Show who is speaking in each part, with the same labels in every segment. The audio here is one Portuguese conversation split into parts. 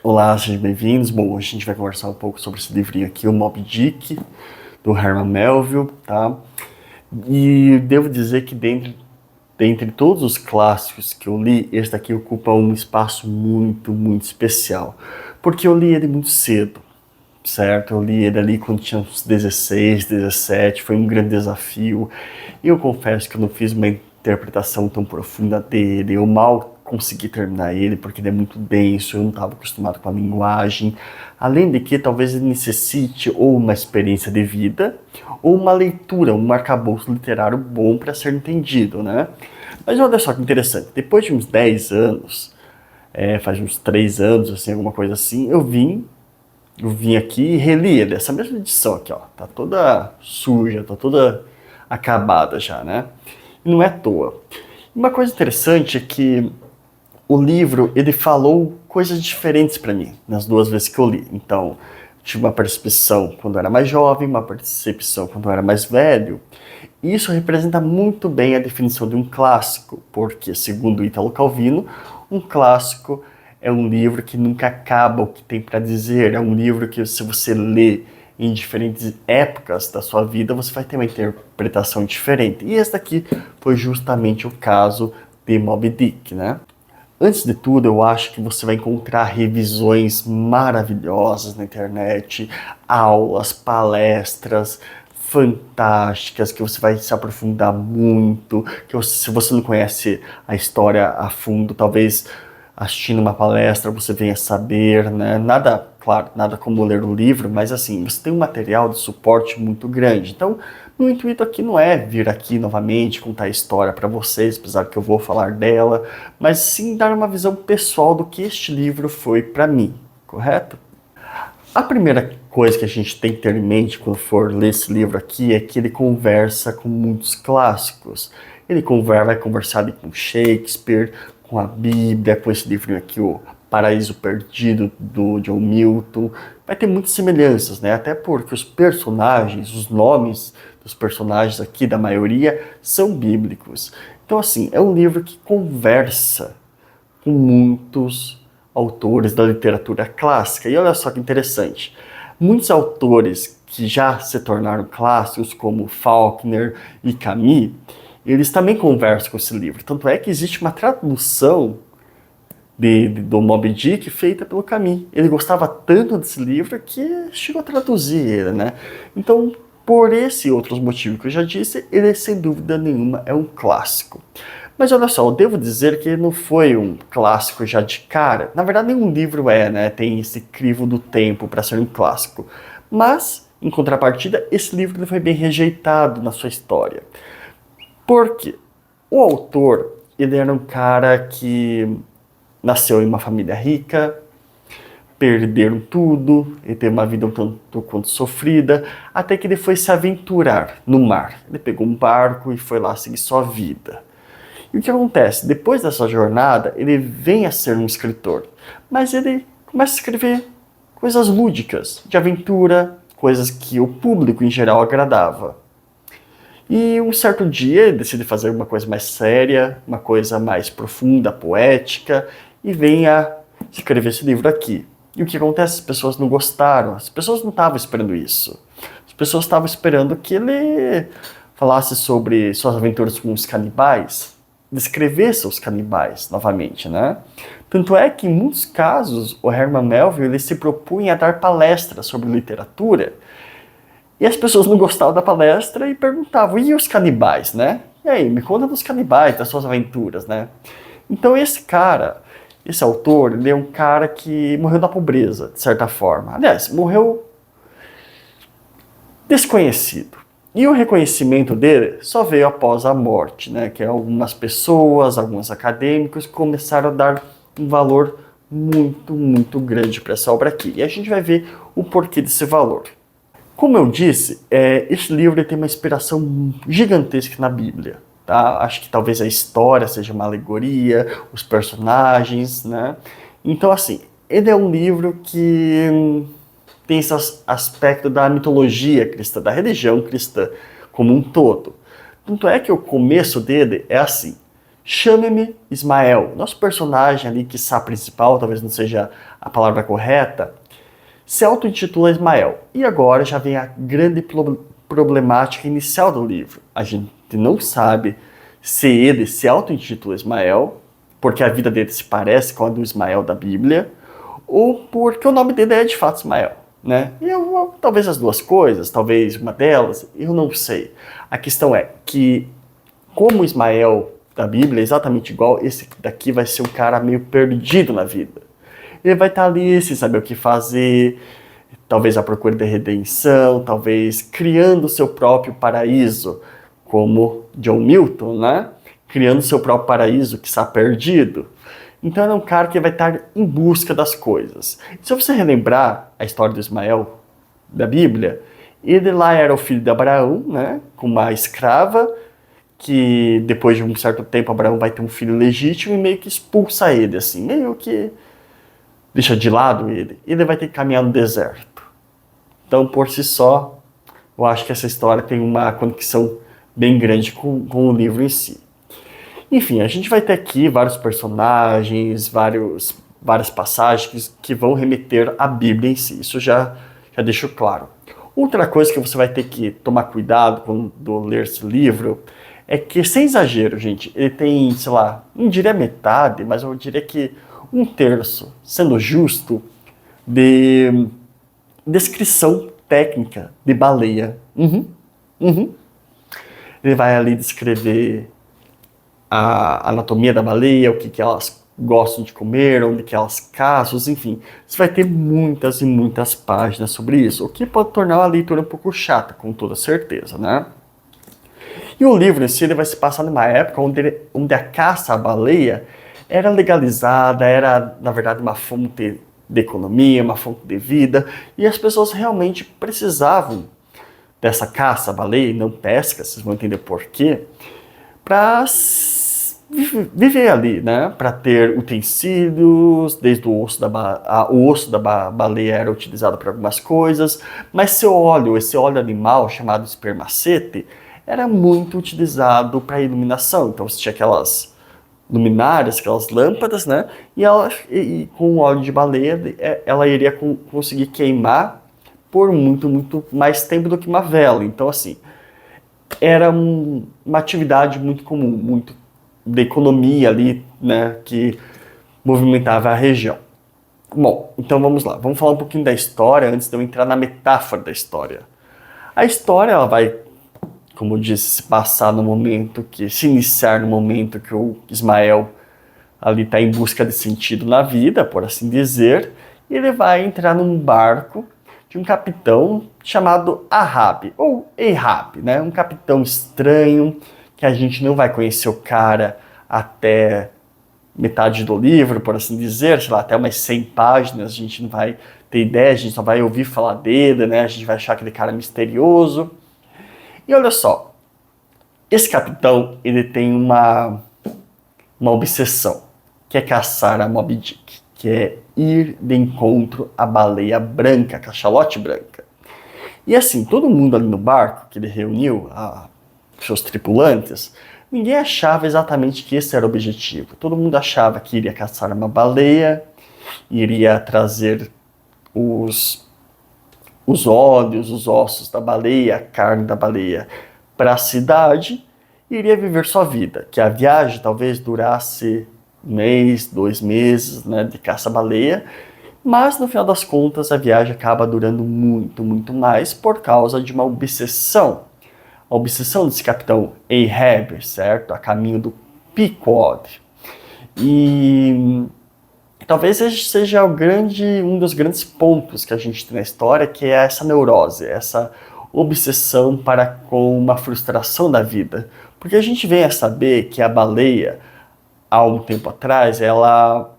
Speaker 1: Olá, sejam bem-vindos. Bom, hoje a gente vai conversar um pouco sobre esse livrinho aqui, o Moby Dick, do Herman Melville, tá? E devo dizer que dentre todos os clássicos que eu li, esse daqui ocupa um espaço muito especial. Porque eu li ele muito cedo, certo? Eu li ele ali quando tinha uns 16, 17, foi um grande desafio. E eu confesso que eu não fiz uma interpretação tão profunda dele, eu mal consegui terminar ele, porque ele é muito denso, eu não estava acostumado com a linguagem. Além de que talvez ele necessite ou uma experiência de vida, ou uma leitura, um arcabouço literário bom para ser entendido, né? Mas olha só que interessante, depois de uns 10 anos, faz uns 3 anos, assim, alguma coisa assim, eu vim aqui e reli ele, essa mesma edição aqui, ó, tá toda suja, tá toda acabada já, né? E não é à toa. Uma coisa interessante é que o livro, ele falou coisas diferentes para mim, nas duas vezes que eu li. Então, tive uma percepção quando eu era mais jovem, uma percepção quando eu era mais velho. E isso representa muito bem a definição de um clássico, porque, segundo Italo Calvino, um clássico é um livro que nunca acaba o que tem para dizer, é um livro que, se você lê em diferentes épocas da sua vida, você vai ter uma interpretação diferente. E esse daqui foi justamente o caso de Moby Dick, né? Antes de tudo, eu acho que você vai encontrar revisões maravilhosas na internet, aulas, palestras fantásticas, que você vai se aprofundar muito, que se você não conhece a história a fundo, talvez assistindo uma palestra você venha saber, né? Nada, claro, nada como ler o livro, mas assim, você tem um material de suporte muito grande. Então, meu intuito aqui não é vir aqui novamente contar a história para vocês, apesar que eu vou falar dela, mas sim dar uma visão pessoal do que este livro foi para mim, correto? A primeira coisa que a gente tem que ter em mente quando for ler esse livro aqui é que ele conversa com muitos clássicos. Vai conversar ali com Shakespeare, com a Bíblia, com esse livro aqui, o Paraíso Perdido, do John Milton. Vai ter muitas semelhanças, né? Até porque os personagens, os nomes dos personagens aqui, da maioria, são bíblicos. Então, assim, é um livro que conversa com muitos autores da literatura clássica. E olha só que interessante, muitos autores que já se tornaram clássicos, como Faulkner e Camus, eles também conversam com esse livro. Tanto é que existe uma tradução do Moby Dick feita pelo Camus. Ele gostava tanto desse livro que chegou a traduzir ele, né? Então, por esse e outros motivos que eu já disse, ele sem dúvida nenhuma é um clássico. Mas olha só, eu devo dizer que ele não foi um clássico já de cara. Na verdade, nenhum livro né? Tem esse crivo do tempo para ser um clássico. Mas, em contrapartida, esse livro ele foi bem rejeitado na sua história. Por quê? O autor, ele era um cara que nasceu em uma família rica, perderam tudo, ele teve uma vida um tanto quanto sofrida, até que ele foi se aventurar no mar. Ele pegou um barco e foi lá seguir sua vida. E o que acontece? Depois dessa jornada, ele vem a ser um escritor, mas ele começa a escrever coisas lúdicas, de aventura, coisas que o público em geral agradava. E um certo dia ele decide fazer uma coisa mais séria, uma coisa mais profunda, poética, e vem a escrever esse livro aqui. E o que acontece? As pessoas não gostaram, as pessoas não estavam esperando isso. As pessoas estavam esperando que ele falasse sobre suas aventuras com os canibais, descrevesse os canibais novamente, né? Tanto é que, em muitos casos, o Herman Melville ele se propunha a dar palestras sobre literatura, e as pessoas não gostavam da palestra e perguntavam, e os canibais, né? E aí, me conta dos canibais, das suas aventuras, né? Então esse autor, ele é um cara que morreu da pobreza, de certa forma. Aliás, morreu desconhecido. E o reconhecimento dele só veio após a morte, né? Que algumas pessoas, alguns acadêmicos começaram a dar um valor muito grande para essa obra aqui. E a gente vai ver o porquê desse valor. Como eu disse, esse livro tem uma inspiração gigantesca na Bíblia. Tá? Acho que talvez a história seja uma alegoria, os personagens, né? Então, assim, ele é um livro que tem esse aspecto da mitologia cristã, da religião cristã como um todo. Tanto é que o começo dele é assim: Chame-me Ismael. Nosso personagem ali, que está principal, talvez não seja a palavra correta, se auto-intitula Ismael. E agora já vem a grande problemática inicial do livro. A gente não sabe se ele se auto-intitula Ismael, porque a vida dele se parece com a do Ismael da Bíblia, ou porque o nome dele é de fato Ismael, né? Talvez as duas coisas, talvez uma delas, eu não sei. A questão é que, como Ismael da Bíblia é exatamente igual, esse daqui vai ser um cara meio perdido na vida. Ele vai estar ali sem saber o que fazer, talvez à procura de redenção, talvez criando o seu próprio paraíso, como John Milton, né? Criando o seu próprio paraíso que está perdido. Então ele é um cara que vai estar em busca das coisas. Se você relembrar a história do Ismael da Bíblia, ele lá era o filho de Abraão, né? Com uma escrava, que depois de um certo tempo Abraão vai ter um filho legítimo e meio que expulsa ele, assim, meio que deixa de lado ele. Ele vai ter que caminhar no deserto. Então, por si só, eu acho que essa história tem uma conexão bem grande com o livro em si. Enfim, a gente vai ter aqui vários personagens, várias passagens que vão remeter à Bíblia em si. Isso já deixo claro. Outra coisa que você vai ter que tomar cuidado quando ler esse livro é que, sem exagero, gente, ele tem, sei lá, não diria metade, mas eu diria que 1/3, sendo justo, de descrição técnica de baleia. Ele vai ali descrever a anatomia da baleia, o que elas gostam de comer, onde que elas caçam, enfim. Você vai ter muitas e muitas páginas sobre isso, o que pode tornar a leitura um pouco chata, com toda certeza, né? E o livro em si ele vai se passar numa época onde a caça à baleia era legalizada, era, na verdade, uma fonte de economia, uma fonte de vida, e as pessoas realmente precisavam dessa caça à baleia, e não pesca, vocês vão entender por quê, para viver ali, né? Para ter utensílios, desde o osso da baleia era utilizado para algumas coisas, mas esse óleo animal chamado espermacete, era muito utilizado para iluminação. Então você tinha aquelas luminárias, aquelas lâmpadas, né? E com o óleo de baleia, ela iria conseguir queimar por muito, muito mais tempo do que uma vela. Então, assim, era uma atividade muito comum, muito de economia ali, né? Que movimentava a região. Bom, então vamos lá. Vamos falar um pouquinho da história antes de eu entrar na metáfora da história. A história, ela vai, como eu disse, se iniciar no momento que o Ismael ali está em busca de sentido na vida, por assim dizer, e ele vai entrar num barco de um capitão chamado Ahab, ou Ahab, né? Um capitão estranho, que a gente não vai conhecer o cara até metade do livro, por assim dizer, sei lá, até umas 100 páginas, a gente não vai ter ideia, a gente só vai ouvir falar dele, né? A gente vai achar aquele cara misterioso. E olha só, esse capitão, ele tem uma obsessão, que é caçar a Moby Dick, que é ir de encontro à baleia branca, a cachalote branca. E assim, todo mundo ali no barco, que ele reuniu, seus tripulantes, ninguém achava exatamente que esse era o objetivo. Todo mundo achava que iria caçar uma baleia, iria trazer os óleos, os ossos da baleia, a carne da baleia para a cidade e iria viver sua vida. Que a viagem talvez durasse 1 mês, 2 meses, né, de caça-baleia, mas no final das contas a viagem acaba durando muito, muito mais por causa de uma obsessão. A obsessão desse capitão Ahab, certo? A caminho do Pequod. E talvez seja um dos grandes pontos que a gente tem na história, que é essa neurose, essa obsessão para com uma frustração da vida. Porque a gente vem a saber que a baleia, há um tempo atrás, ela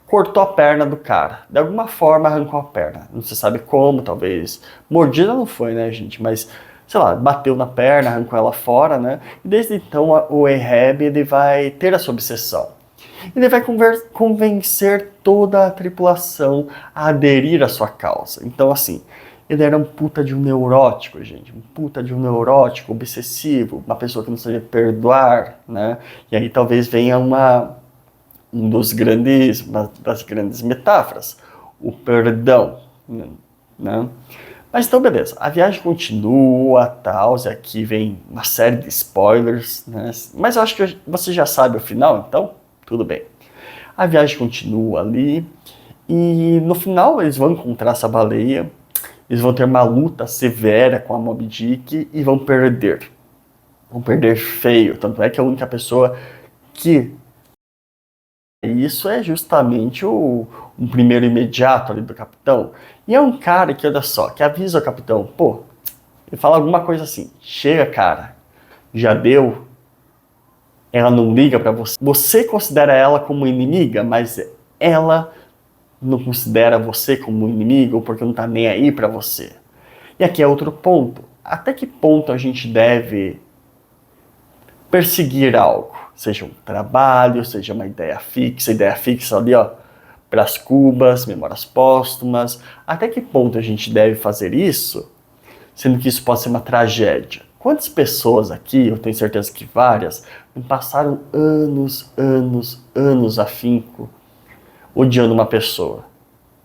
Speaker 1: cortou a perna do cara. De alguma forma arrancou a perna. Não se sabe como, talvez. Mordida não foi, né, gente? Mas, sei lá, bateu na perna, arrancou ela fora, né? E desde então o Ahab, ele vai ter essa obsessão. Ele vai convencer toda a tripulação a aderir à sua causa. Então, assim, Ele era um puta de um neurótico, gente. Um puta de um neurótico, obsessivo, uma pessoa que não sabia perdoar, né? E aí talvez venha uma das grandes metáforas, o perdão, né? Mas então, beleza, a viagem continua, tal, e aqui vem uma série de spoilers, né? Mas eu acho que você já sabe o final, então tudo bem. A viagem continua ali, e no final eles vão encontrar essa baleia, eles vão ter uma luta severa com a Moby Dick e vão perder. Vão perder feio, tanto é que a única pessoa que... Isso é justamente um primeiro imediato ali do capitão. E é um cara que, olha só, que avisa o capitão, pô, ele fala alguma coisa assim, chega cara, já deu, ela não liga pra você. Você considera ela como inimiga, mas ela não considera você como inimigo porque não tá nem aí pra você. E aqui é outro ponto. Até que ponto a gente deve perseguir algo? Seja um trabalho, seja uma ideia fixa ali, ó, para as cubas, memórias póstumas. Até que ponto a gente deve fazer isso, sendo que isso pode ser uma tragédia? Quantas pessoas aqui, eu tenho certeza que várias, passaram anos afinco odiando uma pessoa,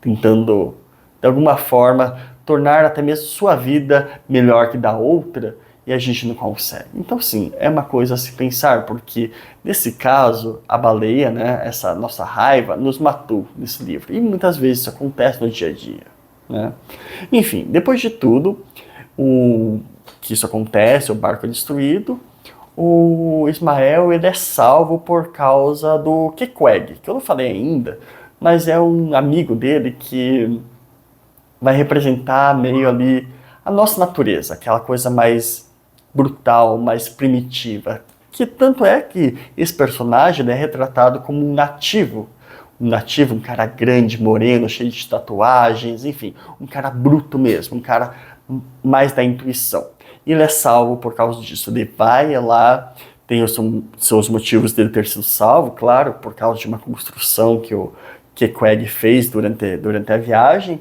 Speaker 1: tentando, de alguma forma, tornar até mesmo sua vida melhor que da outra, e a gente não consegue. Então, sim, é uma coisa a se pensar, porque nesse caso, a baleia, né, essa nossa raiva, nos matou nesse livro. E muitas vezes isso acontece no dia a dia, né? Enfim, depois de tudo, que isso acontece, o barco é destruído, o Ismael ele é salvo por causa do Quequeg, que eu não falei ainda, mas é um amigo dele que vai representar meio ali a nossa natureza, aquela coisa mais brutal, mais primitiva. Que tanto é que esse personagem é retratado como um nativo, um cara grande, moreno, cheio de tatuagens, enfim, um cara bruto mesmo, um cara mais da intuição. E ele é salvo por causa disso. Ele vai lá, tem os seus motivos dele ter sido salvo, claro, por causa de uma construção que o Quequeg fez durante a viagem,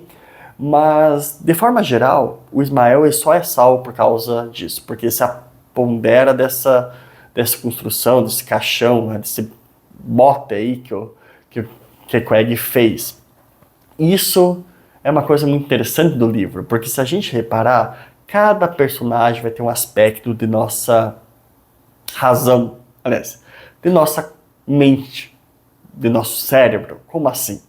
Speaker 1: mas, de forma geral, o Ismael ele só é salvo por causa disso, porque se apodera dessa construção, desse caixão, né, desse bote aí que o Quequeg fez. Isso é uma coisa muito interessante do livro, porque se a gente reparar, cada personagem vai ter um aspecto de nossa razão, aliás, de nossa mente, de nosso cérebro. Como assim?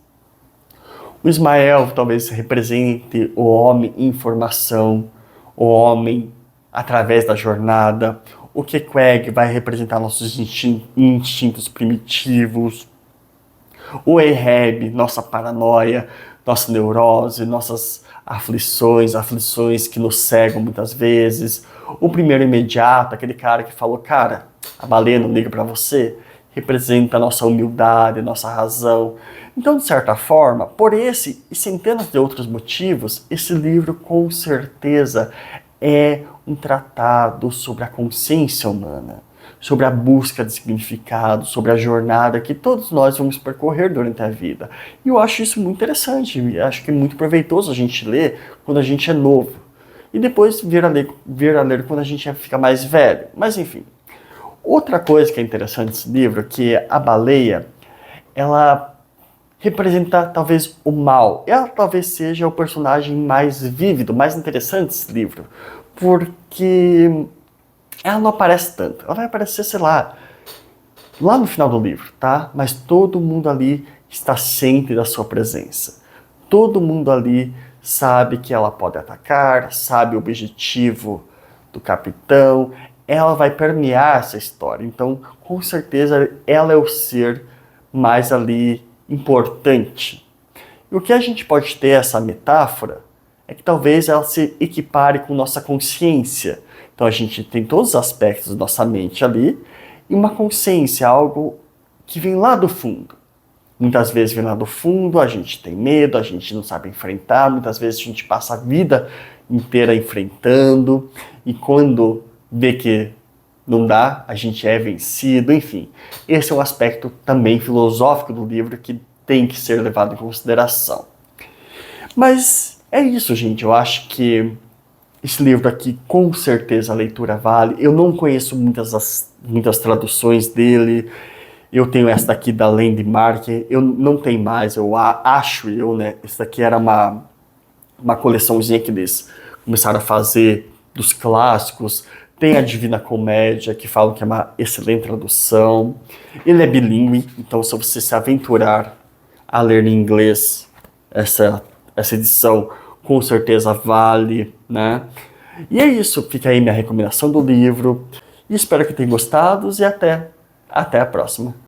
Speaker 1: O Ismael talvez represente o homem em formação, o homem através da jornada. O Quequeg vai representar nossos instintos primitivos. O Eheb, nossa paranoia, nossa neurose, nossas aflições que nos cegam muitas vezes. O primeiro imediato, aquele cara que falou, cara, a baleia não liga pra você, representa a nossa humildade, nossa razão. Então, de certa forma, por esse e centenas de outros motivos, esse livro com certeza é um tratado sobre a consciência humana, sobre a busca de significado, sobre a jornada que todos nós vamos percorrer durante a vida. E eu acho isso muito interessante, acho que é muito proveitoso a gente ler quando a gente é novo. E depois vir a ler quando a gente fica mais velho. Mas enfim. Outra coisa que é interessante nesse livro é que a baleia, ela representa talvez o mal. Ela talvez seja o personagem mais vívido, mais interessante desse livro. Porque ela não aparece tanto. Ela vai aparecer, sei lá no final do livro, tá? Mas todo mundo ali está ciente da sua presença. Todo mundo ali sabe que ela pode atacar, sabe o objetivo do capitão. Ela vai permear essa história. Então, com certeza, ela é o ser mais ali importante. E o que a gente pode ter essa metáfora é que talvez ela se equipare com nossa consciência. Então a gente tem todos os aspectos da nossa mente ali e uma consciência, algo que vem lá do fundo. Muitas vezes vem lá do fundo, a gente tem medo, a gente não sabe enfrentar, muitas vezes a gente passa a vida inteira enfrentando e quando vê que não dá, a gente é vencido, enfim. Esse é um aspecto também filosófico do livro que tem que ser levado em consideração. Mas É isso, gente. Eu acho que esse livro aqui, com certeza, a leitura vale. Eu não conheço muitas traduções dele. Eu tenho essa daqui da Landmark. Eu não tenho mais, né? Esse daqui era uma coleçãozinha que eles começaram a fazer dos clássicos. Tem a Divina Comédia, que falam que é uma excelente tradução. Ele é bilíngue, então se você se aventurar a ler em inglês, essa edição com certeza vale, né? E é isso, fica aí minha recomendação do livro. E espero que tenham gostado e até a próxima.